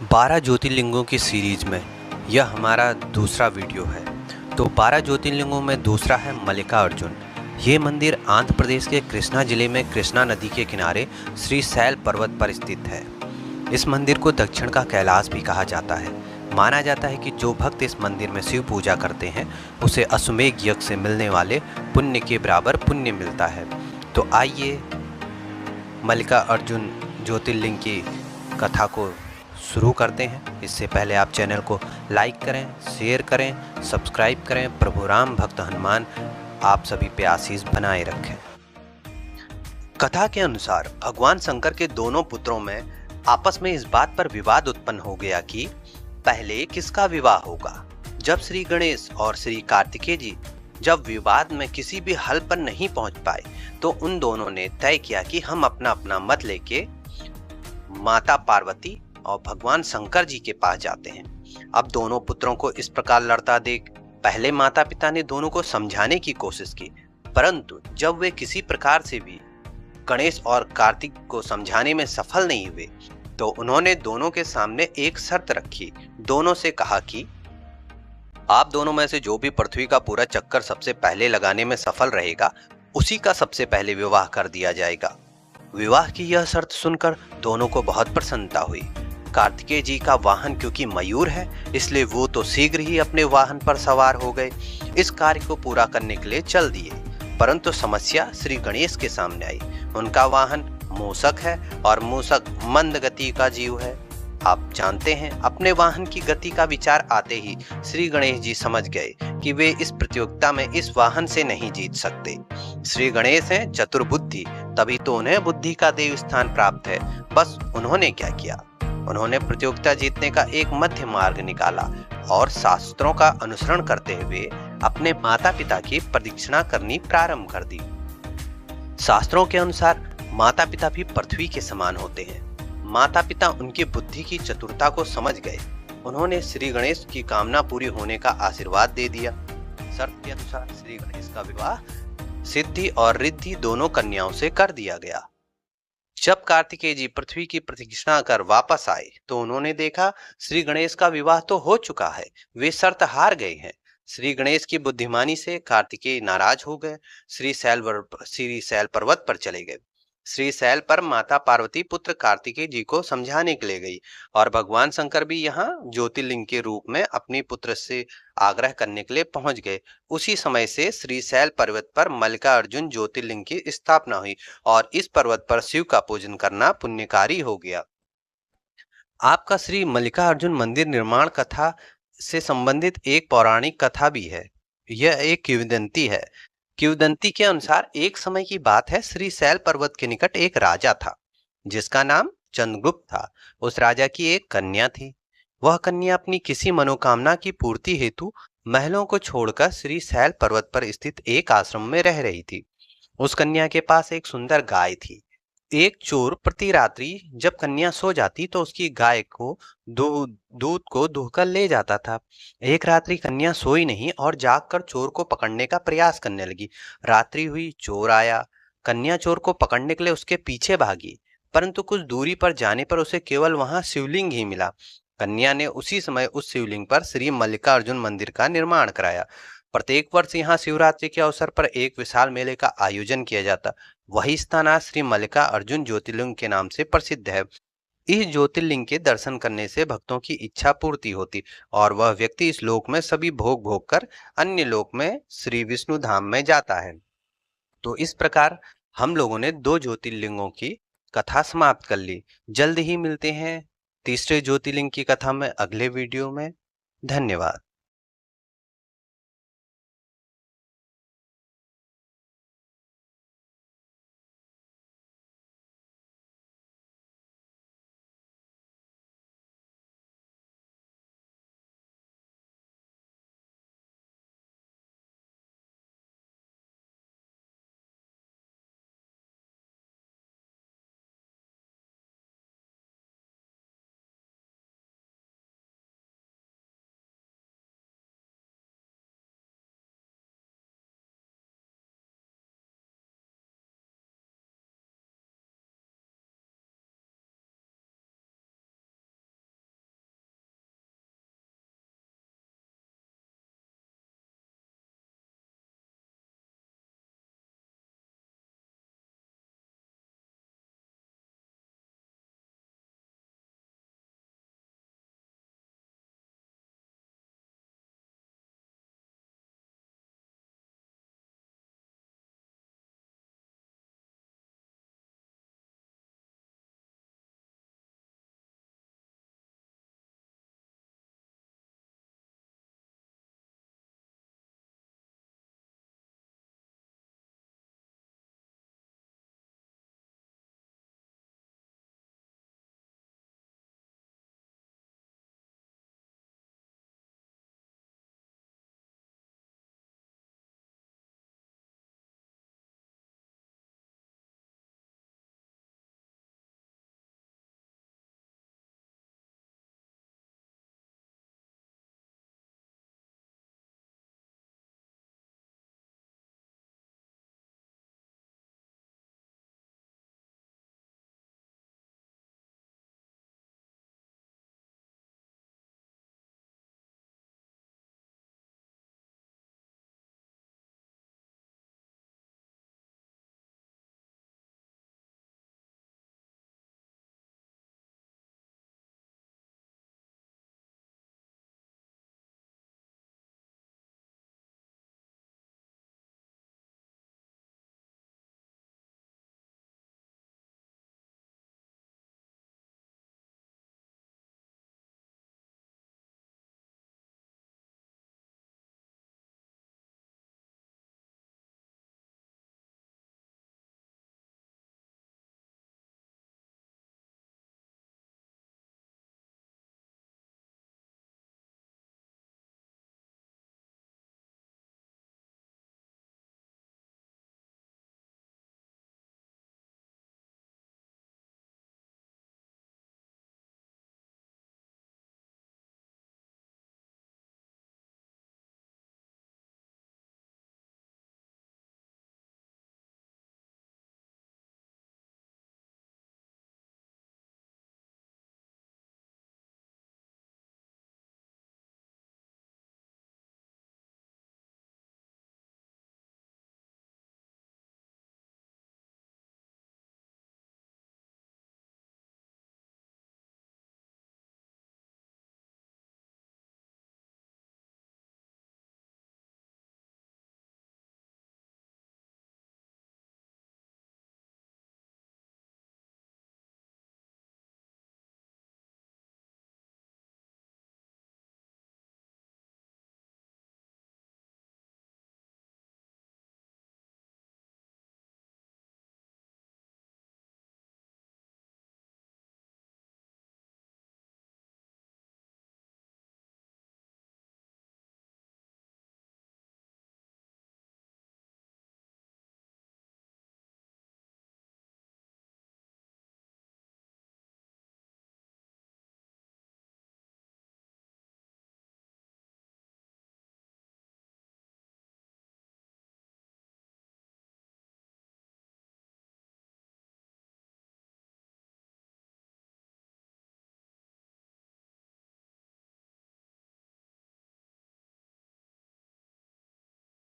12 ज्योतिर्लिंगों की सीरीज में यह हमारा दूसरा वीडियो है। तो 12 ज्योतिर्लिंगों में दूसरा है मल्लिकार्जुन। ये मंदिर आंध्र प्रदेश के कृष्णा जिले में कृष्णा नदी के किनारे श्री शैल पर्वत पर स्थित है। इस मंदिर को दक्षिण का कैलाश भी कहा जाता है। माना जाता है कि जो भक्त इस मंदिर में शिव पूजा करते हैं उसे अश्वमेघ यज्ञ से मिलने वाले पुण्य के बराबर पुण्य मिलता है। तो आइए मल्लिकार्जुन ज्योतिर्लिंग की कथा को शुरू करते हैं। इससे पहले आप चैनल को लाइक करें, शेयर करें, सब्सक्राइब करें। प्रभु राम भक्त हनुमान आप सभी पे आशीष बनाए रखें। कथा के अनुसार भगवान शंकर के दोनों पुत्रों में आपस में इस बात पर विवाद उत्पन्न हो गया कि पहले किसका विवाह होगा। जब श्री गणेश और श्री कार्तिकेय जी जब विवाद में किसी भी हल पर नहीं पहुंच पाए तो उन दोनों ने तय किया कि हम अपना अपना मत लेके माता पार्वती और भगवान शंकर जी के पास जाते हैं। अब दोनों पुत्रों को इस प्रकार लड़ता देख पहले माता पिता ने दोनों को समझाने की कोशिश की, परंतु जब वे किसी प्रकार से भी गणेश और कार्तिक को समझाने में सफल नहीं हुए तो उन्होंने दोनों के सामने एक शर्त रखी। दोनों से कहा कि आप दोनों में से जो भी पृथ्वी का पूरा चक्कर सबसे पहले लगाने में सफल रहेगा उसी का सबसे पहले विवाह कर दिया जाएगा। विवाह की यह शर्त सुनकर दोनों को बहुत प्रसन्नता हुई। कार्तिकेय जी का वाहन क्योंकि मयूर है इसलिए वो तो शीघ्र ही अपने वाहन पर सवार हो गए, इस कार्य को पूरा करने के लिए चल दिए। परंतु समस्या श्री गणेश के सामने आई। उनका वाहन मूषक है और मूषक मंद गति का जीव है। आप जानते हैं अपने वाहन की गति का विचार आते ही श्री गणेश जी समझ गए कि वे इस प्रतियोगिता में इस वाहन से नहीं जीत सकते। श्री गणेश हैं चतुर्बुद्धि, तभी तो उन्हें बुद्धि का देव स्थान प्राप्त है। बस उन्होंने क्या किया, उन्होंने प्रतियोगिता जीतने का एक मध्य मार्ग निकाला और शास्त्रों का अनुसरण करते हुए अपने माता पिता की प्रदक्षिणा करनी प्रारंभ कर दी। शास्त्रों के अनुसार माता पिता भी पृथ्वी के समान होते हैं। माता पिता उनकी बुद्धि की चतुरता को समझ गए। उन्होंने श्री गणेश की कामना पूरी होने का आशीर्वाद दे दिया। शर्त के अनुसार श्री गणेश का विवाह सिद्धि और रिद्धि दोनों कन्याओं से कर दिया गया। जब कार्तिकेय जी पृथ्वी की प्रदक्षिणा कर वापस आए तो उन्होंने देखा श्री गणेश का विवाह तो हो चुका है, वे शर्त हार गए हैं। श्री गणेश की बुद्धिमानी से कार्तिकेय नाराज हो गए। श्री शैल पर्वत पर चले गए। श्री शैल पर माता पार्वती पुत्र कार्तिकेय जी को समझाने के लिए गई और भगवान शंकर भी यहाँ ज्योतिर्लिंग के रूप में अपनी पुत्र से आग्रह करने के लिए पहुंच गए। उसी समय से श्री शैल पर्वत पर मल्लिकार्जुन ज्योतिर्लिंग की स्थापना हुई और इस पर्वत पर शिव का पूजन करना पुण्यकारी हो गया। आपका श्री मल्लिकार्जुन मंदिर निर्माण कथा से संबंधित एक पौराणिक कथा भी है। यह एक किंवदंती है। किंवदंती के अनुसार एक समय की बात है, श्री शैल पर्वत के निकट एक राजा था जिसका नाम चंद्रगुप्त था। उस राजा की एक कन्या थी। वह कन्या अपनी किसी मनोकामना की पूर्ति हेतु महलों को छोड़कर श्री शैल पर्वत पर स्थित एक आश्रम में रह रही थी। उस कन्या के पास एक सुंदर गाय थी। एक चोर प्रति रात्रि जब कन्या सो जाती तो उसकी गाय को दूध को दुहकर ले जाता था। एक रात्रि कन्या सोई नहीं और जागकर चोर को पकड़ने का प्रयास करने लगी। रात्रि हुई, चोर आया। कन्या चोर को पकड़ने के लिए उसके पीछे भागी, परंतु कुछ दूरी पर जाने पर उसे केवल वहां शिवलिंग ही मिला। कन्या ने उसी समय उस शिवलिंग पर श्री मल्लिकार्जुन मंदिर का निर्माण कराया। प्रत्येक वर्ष यहाँ शिवरात्रि के अवसर पर एक विशाल मेले का आयोजन किया जाता। वही स्थान आज श्री मल्लिकार्जुन ज्योतिर्लिंग के नाम से प्रसिद्ध है। इस ज्योतिर्लिंग के दर्शन करने से भक्तों की इच्छा पूर्ति होती और वह व्यक्ति इस लोक में सभी भोग भोग कर अन्य लोक में श्री विष्णु धाम में जाता है। तो इस प्रकार हम लोगों ने 2 ज्योतिर्लिंगों की कथा समाप्त कर ली। जल्द ही मिलते हैं तीसरे ज्योतिर्लिंग की कथा में अगले वीडियो में। धन्यवाद।